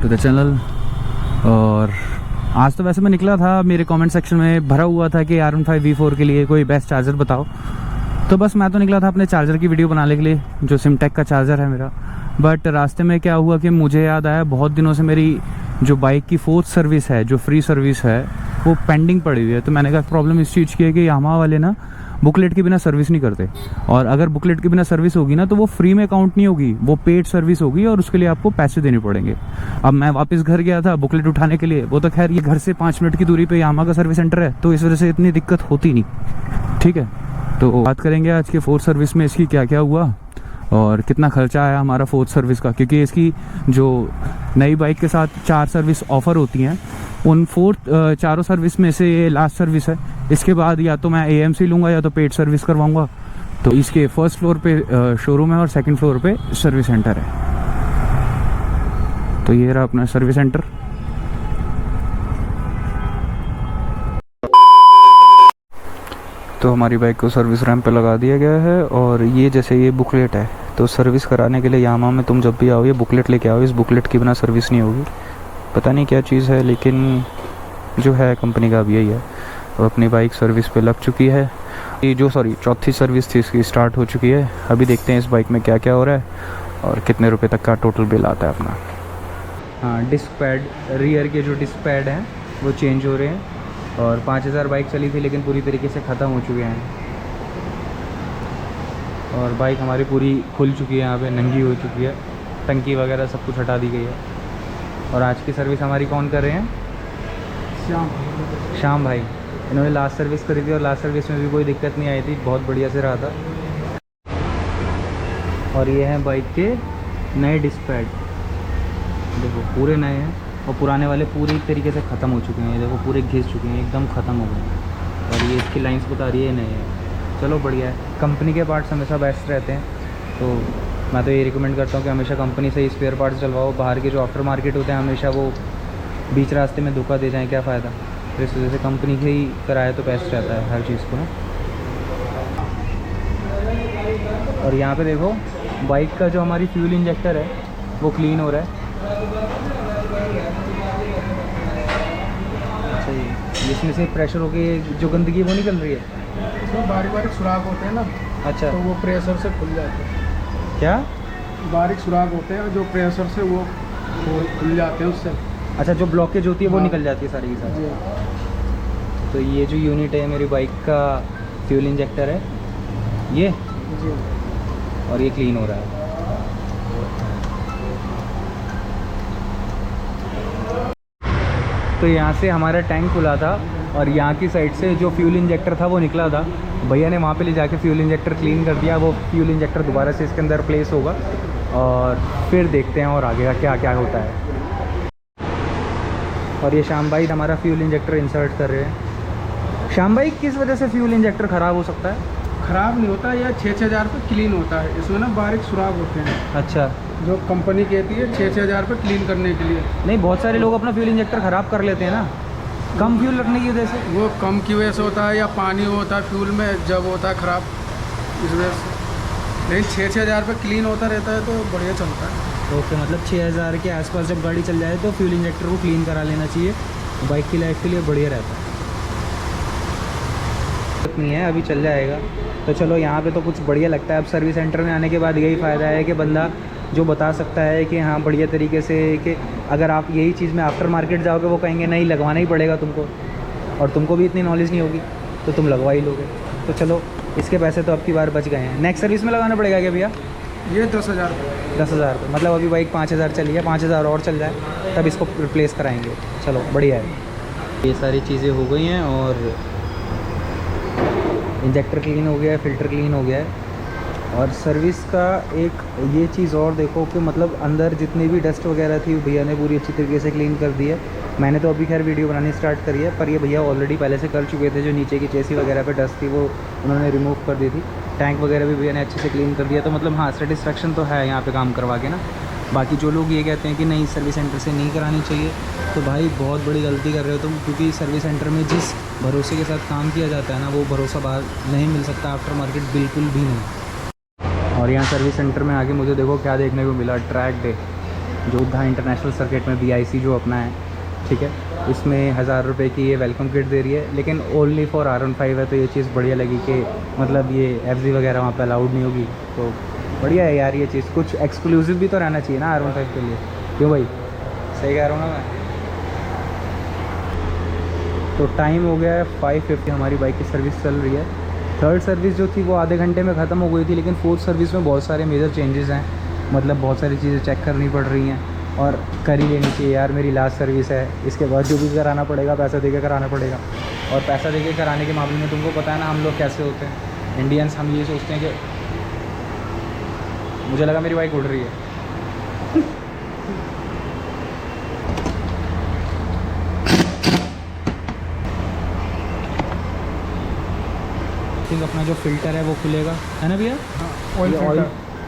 To the channel. और आज तो वैसे मैं निकला था, मेरे कमेंट सेक्शन में भरा हुआ था कि R15 V4 के लिए कोई बेस्ट चार्जर बताओ। तो बस मैं तो निकला था अपने चार्जर की वीडियो बनाने के लिए, जो सिमटेक का चार्जर है मेरा। बट रास्ते में क्या हुआ कि मुझे याद आया बहुत दिनों से मेरी जो बाइक की 4th सर्विस है, जो फ्री सर्विस है, वो पेंडिंग पड़ी हुई है। तो मैंने कहा प्रॉब्लम इस चीज़ की है कि यामाहा वाले ना बुकलेट के बिना सर्विस नहीं करते, और अगर बुकलेट के बिना सर्विस होगी ना तो वो फ्री में काउंट नहीं होगी, वो पेड सर्विस होगी और उसके लिए आपको पैसे देने पड़ेंगे। अब मैं वापस घर गया था बुकलेट उठाने के लिए, वो तो खैर ये घर से 5 मिनट की दूरी पे यामाहा का सर्विस सेंटर है, तो इस वजह से इतनी दिक्कत होती नहीं। ठीक है, तो बात करेंगे आज के 4th सर्विस में इसकी क्या क्या हुआ और कितना खर्चा आया हमारा 4th सर्विस का। क्योंकि इसकी जो नई बाइक के साथ 4 सर्विस ऑफ़र होती हैं, उन 4 सर्विस में से ये लास्ट सर्विस है। इसके बाद या तो मैं AMC लूँगा या तो पेड सर्विस करवाऊँगा। तो इसके 1st फ्लोर पे शोरूम है और 2nd फ्लोर पे सर्विस सेंटर है। तो ये रहा अपना सर्विस सेंटर। तो हमारी बाइक को सर्विस रैंप पे लगा दिया गया है, और ये जैसे ये बुकलेट है, तो सर्विस कराने के लिए यामाहा में तुम जब भी आओ ये बुकलेट लेके आओ। इस बुकलेट के बिना सर्विस नहीं होगी। पता नहीं क्या चीज़ है, लेकिन जो है कंपनी का अब यही है। और अपनी बाइक सर्विस पे लग चुकी है। ये जो 4थी सर्विस थी इसकी स्टार्ट हो चुकी है। अभी देखते हैं इस बाइक में क्या क्या हो रहा है और कितने रुपए तक का टोटल बिल आता है अपना। हाँ, डिस्क पैड, रियर के जो डिस्क पैड हैं वो चेंज हो रहे हैं। और 5000 बाइक चली थी लेकिन पूरी तरीके से ख़त्म हो चुके हैं। और बाइक हमारी पूरी खुल चुकी है, यहाँ पे नंगी हो चुकी है, टंकी वगैरह सब कुछ हटा दी गई है। और आज की सर्विस हमारी कौन कर रहे हैं? श्याम भाई। इन्होंने लास्ट सर्विस करी थी और लास्ट सर्विस में भी कोई दिक्कत नहीं आई थी, बहुत बढ़िया से रहा था। और ये हैं बाइक के नए डिस्क पैड, देखो पूरे नए हैं, और पुराने वाले पूरी तरीके से ख़त्म हो चुके हैं। देखो पूरे घिस चुके हैं, एकदम ख़त्म हो गए हैं। और ये इसकी लाइंस बता रही है नए हैं। चलो बढ़िया है, कंपनी के पार्ट्स हमेशा बेस्ट रहते हैं। तो मैं तो ये रिकमेंड करता हूँ कि हमेशा कंपनी से ही स्पेयर पार्ट्स डलवाओ। बाहर के जो आफ्टर मार्केट होते हैं हमेशा वो बीच रास्ते में धोखा दे जाएँ, क्या फ़ायदा। तो इस वजह से कंपनी से ही कराए तो बेस्ट रहता है हर चीज़ को ना। और यहाँ पे देखो बाइक का जो हमारी फ्यूल इंजेक्टर है वो क्लीन हो रहा है। अच्छा, ये इसमें से प्रेशर होके जो गंदगी वो निकल रही है, इसमें बारीक बारीक सुराख होते हैं ना। अच्छा, तो वो प्रेशर से खुल जाते हैं। क्या बारीक सुराख होते हैं जो प्रेशर से वो खुल जाते हैं उससे। अच्छा, जो ब्लॉकेज होती है वो हाँ। निकल जाती है सारी की सारी। जी। तो ये जो यूनिट है मेरी बाइक का फ्यूल इंजेक्टर है ये, जी। और ये क्लीन हो रहा है। तो यहाँ से हमारा टैंक खुला था और यहाँ की साइड से जो फ्यूल इंजेक्टर था वो निकला था। भैया ने वहाँ पे ले जाके फ्यूल इंजेक्टर क्लीन कर दिया। वो फ्यूल इंजेक्टर दोबारा से इसके अंदर प्लेस होगा और फिर देखते हैं और आगे का क्या क्या होता है। और ये श्याम भाई हमारा फ्यूल इंजेक्टर इंसर्ट कर रहे हैं। श्याम भाई, किस वजह से फ्यूल इंजेक्टर ख़राब हो सकता है? ख़राब नहीं होता, यह 6,000 पे क्लीन होता है। इसमें ना बारीक सुराख होते हैं, अच्छा, जो कंपनी कहती है 6,000 पे क्लीन करने के लिए। नहीं, बहुत सारे लोग अपना फ्यूल इंजेक्टर ख़राब कर लेते हैं ना, कम फ्यूल रखने की वजह से। वो कम की वजह से होता है या पानी होता है फ्यूल में जब होता है ख़राब, इस वजह से। लेकिन 6,000 पे क्लीन होता रहता है तो बढ़िया चलता है। ओके, मतलब 6,000 के आसपास जब गाड़ी चल जाए तो फ्यूल इंजेक्टर को क्लीन करा लेना चाहिए, बाइक की लाइफ के लिए बढ़िया रहता है। नहीं है, अभी चल जाएगा। तो चलो, यहाँ पे तो कुछ बढ़िया लगता है। अब सर्विस सेंटर में आने के बाद यही फ़ायदा है कि बंदा जो बता सकता है कि हाँ बढ़िया तरीके से, कि अगर आप यही चीज़ में आफ्टर मार्केट जाओगे वो कहेंगे नहीं लगवाना ही पड़ेगा तुमको, और तुमको भी इतनी नॉलेज नहीं होगी तो तुम लगवा ही लोगे। तो चलो, इसके पैसे तो अब की बार बच गए हैं। नेक्स्ट सर्विस में लगाना पड़ेगा क्या भैया? ये 10,000 रुपये। 10,000 रुपये, मतलब अभी बाइक 5,000 चली है, 5,000 और चल जाए तब इसको रिप्लेस कराएंगे। चलो बढ़िया है। ये सारी चीज़ें हो गई हैं और इंजेक्टर क्लीन हो गया है, फ़िल्टर क्लीन हो गया है। और सर्विस का एक ये चीज़ और देखो कि मतलब अंदर जितनी भी डस्ट वगैरह थी भैया ने पूरी अच्छी तरीके से क्लीन कर दी है। मैंने तो अभी खैर वीडियो बनानी स्टार्ट करी है, पर ये भैया ऑलरेडी पहले से कर चुके थे। जो नीचे की चेसी वगैरह पे डस्ट थी वो उन्होंने रिमूव कर दी थी। टैंक वगैरह भी भैया ने अच्छे से क्लीन कर दिया। तो मतलब हाँ, सेटिस्फेक्शन तो है यहाँ पे काम करवा के ना। बाकी जो लोग ये कहते हैं कि नहीं सर्विस सेंटर से नहीं करानी चाहिए, तो भाई बहुत बड़ी गलती कर रहे हो तुम, क्योंकि सर्विस सेंटर में जिस भरोसे के साथ काम किया जाता है ना, वो भरोसा बाहर नहीं मिल सकता, आफ्टर मार्केट बिल्कुल भी नहीं। और यहाँ सर्विस सेंटर में आके मुझे देखो क्या देखने को मिला, track day. Jodha international circuit में BIC जो अपना है, ठीक है, इसमें 1000 रुपये की ये वेलकम किट दे रही है, लेकिन ओनली फॉर R15 है। तो ये चीज़ बढ़िया लगी कि मतलब ये FZ वगैरह वहाँ पे अलाउड नहीं होगी, तो बढ़िया है यार ये चीज़। कुछ एक्सक्लूसिव भी तो रहना चाहिए ना R15 के लिए, क्यों भाई? सही कह रहा हूँ ना मैं? तो टाइम हो गया है 5:50, हमारी बाइक की सर्विस चल रही है। थर्ड सर्विस जो थी वो आधे घंटे में ख़त्म हो गई थी, लेकिन फोर्थ सर्विस में बहुत सारे मेजर चेंजेस हैं, मतलब बहुत सारी चीज़ें चेक करनी पड़ रही हैं और कर ही लेनी चाहिए यार। मेरी लास्ट सर्विस है, इसके बाद जो भी कराना पड़ेगा पैसा देके कराना पड़ेगा। और पैसा देके कराने के मामले में तुमको पता है ना हम लोग कैसे होते हैं इंडियंस, हम ये सोचते हैं कि मुझे लगा मेरी बाइक उड़ रही है। अपना जो फ़िल्टर है वो खुलेगा, है ना भैया?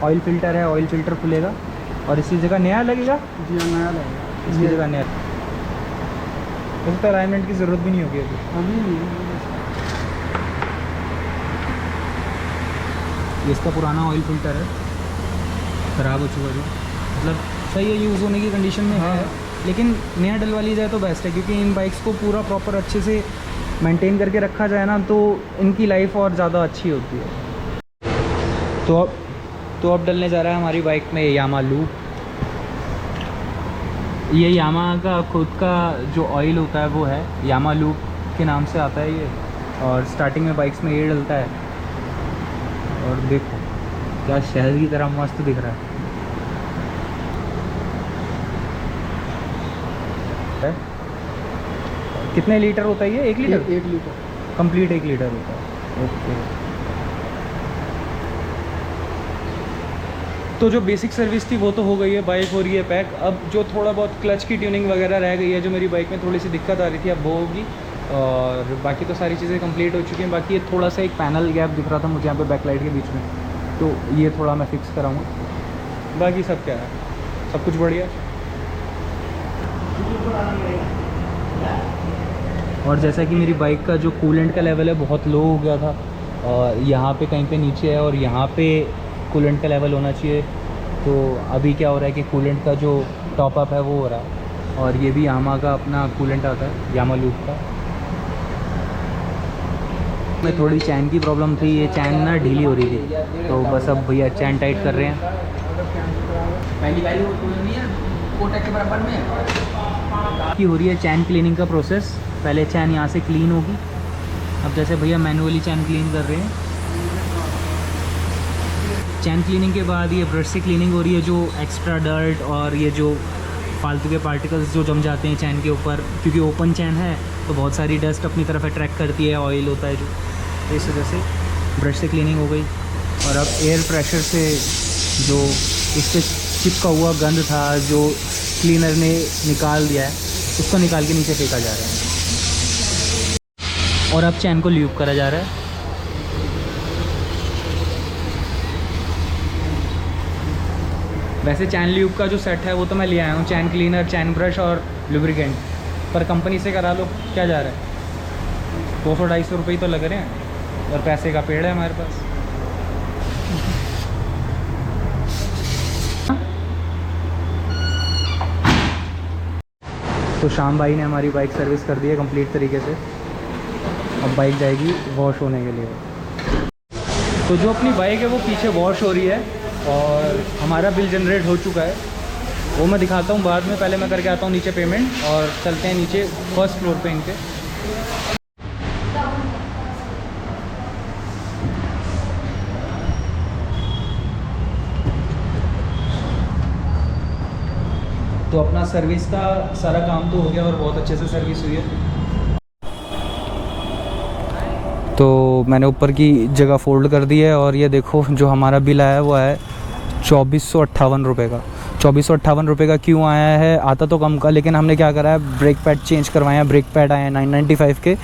ऑयल फ़िल्टर है, ऑयल फ़िल्टर खुलेगा और इसी जगह नया लगेगा। जी नया लगेगा, इसकी जगह नया। उस तो अलाइनमेंट की ज़रूरत भी नहीं होगी अभी नहीं। ये इसका पुराना ऑयल फ़िल्टर है, ख़राब हो चुका है, मतलब सही है, यूज़ होने की कंडीशन में है, लेकिन नया डलवा ली जाए तो बेस्ट है, क्योंकि इन बाइक्स को पूरा प्रॉपर अच्छे से मेंटेन करके रखा जाए ना तो इनकी लाइफ और ज़्यादा अच्छी होती है। तो अब डलने जा रहा है हमारी बाइक में यामा लूप। ये यामा का खुद का जो ऑयल होता है वो है यामा लूप के नाम से आता है ये, और स्टार्टिंग में बाइक्स में ये डलता है। और देखो क्या शहर की तरह मस्त दिख रहा है। कितने लीटर होता है ये? 1 लीटर? 1 लीटर कंप्लीट 1 लीटर होता है। ओके। तो जो बेसिक सर्विस थी वो तो हो गई है, बाइक हो रही है पैक। अब जो थोड़ा बहुत क्लच की ट्यूनिंग वगैरह रह गई है, जो मेरी बाइक में थोड़ी सी दिक्कत आ रही थी, अब वो होगी। और बाकी तो सारी चीज़ें कंप्लीट हो चुकी हैं। बाकी ये थोड़ा सा एक पैनल गैप दिख रहा था मुझे यहाँ पे बैकलाइट के बीच में, तो ये थोड़ा मैं फिक्स कराऊँगा। बाकी सब क्या है, सब कुछ बढ़िया। और जैसा कि मेरी बाइक का जो कूलेंट का लेवल है बहुत लो हो गया था, और यहाँ पे कहीं पे नीचे है और यहाँ पे कूलेंट का लेवल होना चाहिए। तो अभी क्या हो रहा है कि कूलेंट का जो टॉप अप है वो हो रहा है, और ये भी यामा का अपना कूलेंट आता है, यामा लूप का। में थोड़ी चैन की प्रॉब्लम थी, ये चैन ना ढीली हो रही थी, तो बस अब भैया चैन टाइट कर रहे हैं। की हो रही है चैन क्लीनिंग का प्रोसेस। पहले चैन यहाँ से क्लीन होगी, अब जैसे भैया मैनुअली चैन क्लीन कर रहे हैं। चैन क्लीनिंग के बाद ये ब्रश से क्लीनिंग हो रही है, जो एक्स्ट्रा डर्ट और ये जो फालतू के पार्टिकल्स जो जम जाते हैं चैन के ऊपर, क्योंकि ओपन चैन है तो बहुत सारी डस्ट अपनी तरफ अट्रैक्ट करती है, ऑयल होता है जो, तो इस वजह से ब्रश से क्लीनिंग हो गई। और अब एयर प्रेशर से जो इस पर चिपका हुआ गंद था जो क्लीनर ने निकाल दिया है, उसको निकाल के नीचे फेंका जा रहा है। और अब चैन को ल्यूब करा जा रहा है। वैसे चैन ल्यूब का जो सेट है वो तो मैं ले आया हूँ, चैन क्लीनर, चैन ब्रश और लुब्रिकेंट, पर कंपनी से करा लो, क्या जा रहा है, 200-250 रुपये तो लग रहे हैं, और पैसे का पेड़ है हमारे पास। तो शाम भाई ने हमारी बाइक सर्विस कर दी है कंप्लीट तरीके से। अब बाइक जाएगी वॉश होने के लिए। तो जो अपनी बाइक है वो पीछे वॉश हो रही है और हमारा बिल जनरेट हो चुका है, वो मैं दिखाता हूँ बाद में। पहले मैं करके आता हूँ नीचे पेमेंट, और चलते हैं नीचे फर्स्ट फ्लोर पे इनके। तो अपना सर्विस का सारा काम तो हो गया और बहुत अच्छे से सर्विस हुई है। तो मैंने ऊपर की जगह फोल्ड कर दी है, और ये देखो जो हमारा बिल आया है वो है 2458 रुपये का। 2458 रुपये का क्यों आया है, आता तो कम का, लेकिन हमने क्या करा है, ब्रेक पैड चेंज करवाए हैं। ब्रेक पैड आए हैं 995 के,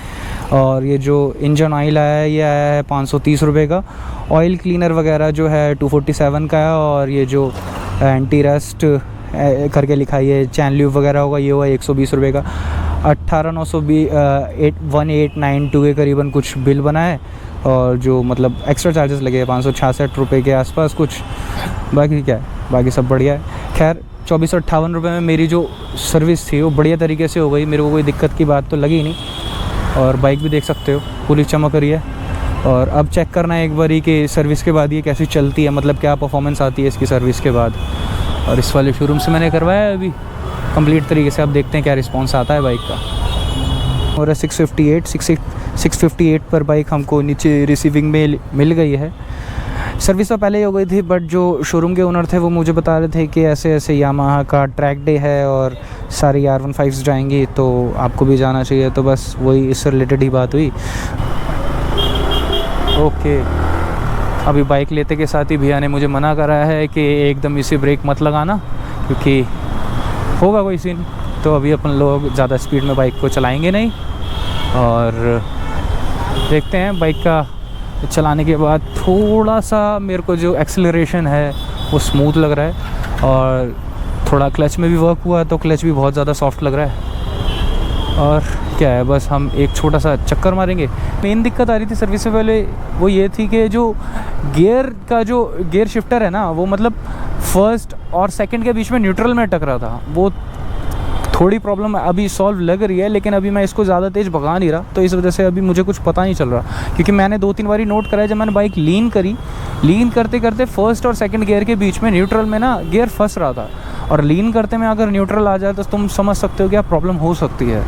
और ये जो इंजन ऑयल आया है ये आया है 530 रुपये का। ऑयल क्लीनर वगैरह जो है 247 का है, और ये जो एंटी रस्ट करके लिखा है ये चैन ल्यूब वगैरह होगा, ये हुआ 120 रुपये का। 18,982 के करीबन कुछ बिल बना है, और जो मतलब एक्स्ट्रा चार्जेस लगे हैं 566 रुपये के आसपास कुछ। बाकी क्या है, बाकी सब बढ़िया है। खैर 24 और 58 रुपये में मेरी जो सर्विस थी वो बढ़िया तरीके से हो गई। मेरे को कोई दिक्कत की बात तो लगी नहीं। और बाइक भी देख सकते हो पूरी चमक रही है। और अब चेक करना है एक बारी कि सर्विस के बाद ये कैसी चलती है, मतलब क्या परफॉर्मेंस आती है इसकी सर्विस के बाद। और इस वाले शोरूम से मैंने करवाया है अभी कंप्लीट तरीके से। अब देखते हैं क्या रिस्पॉन्स आता है बाइक का। और 658 पर बाइक हमको नीचे रिसीविंग में मिल गई है। सर्विस तो पहले ही हो गई थी, बट जो शोरूम के ओनर थे वो मुझे बता रहे थे कि ऐसे ऐसे यामाहा का ट्रैक डे है और सारी R15s जाएंगी, तो आपको भी जाना चाहिए। तो बस वही इससे रिलेटेड ही बात हुई। ओके, अभी बाइक लेते के साथ ही भैया ने मुझे मना करा है कि एकदम इसी ब्रेक मत लगाना, क्योंकि होगा कोई सीन। तो अभी अपन लोग ज़्यादा स्पीड में बाइक को चलाएंगे नहीं। और देखते हैं बाइक का चलाने के बाद थोड़ा सा मेरे को जो एक्सेलरेशन है वो स्मूथ लग रहा है। और थोड़ा क्लच में भी वर्क हुआ है, तो क्लच भी बहुत ज़्यादा सॉफ्ट लग रहा है। और क्या है, बस हम एक छोटा सा चक्कर मारेंगे। मेन दिक्कत आ रही थी सर्विस से पहले वो ये थी कि जो गियर शिफ्टर है ना, वो मतलब फर्स्ट और सेकंड के बीच में न्यूट्रल में टकरा था। वो थोड़ी प्रॉब्लम अभी सॉल्व लग रही है, लेकिन अभी मैं इसको ज़्यादा तेज़ भगा नहीं रहा, तो इस वजह से अभी मुझे कुछ पता नहीं चल रहा। क्योंकि मैंने 2-3 बारी नोट करा है, जब मैंने बाइक लीन करते करते फर्स्ट और सेकंड गियर के बीच में न्यूट्रल में ना गियर फंस रहा था। और लीन करते में अगर न्यूट्रल आ जाए तो तुम समझ सकते हो क्या प्रॉब्लम हो सकती है,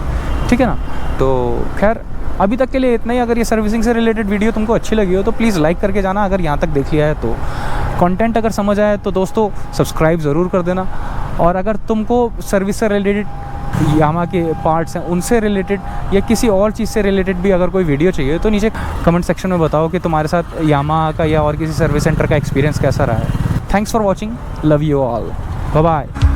ठीक है ना। तो खैर अभी तक के लिए इतना ही। अगर ये सर्विसिंग से रिलेटेड वीडियो तुमको अच्छी लगी हो तो प्लीज़ लाइक करके जाना, अगर यहाँ तक देख लिया है तो। कंटेंट अगर समझ आया तो दोस्तों सब्सक्राइब ज़रूर कर देना। और अगर तुमको सर्विस से रिलेटेड यामा के पार्ट्स हैं उनसे रिलेटेड या किसी और चीज़ से रिलेटेड भी अगर कोई वीडियो चाहिए तो नीचे कमेंट सेक्शन में बताओ कि तुम्हारे साथ यामा का या और किसी सर्विस सेंटर का एक्सपीरियंस कैसा रहा है। Thanks for watching, love you all, bye bye.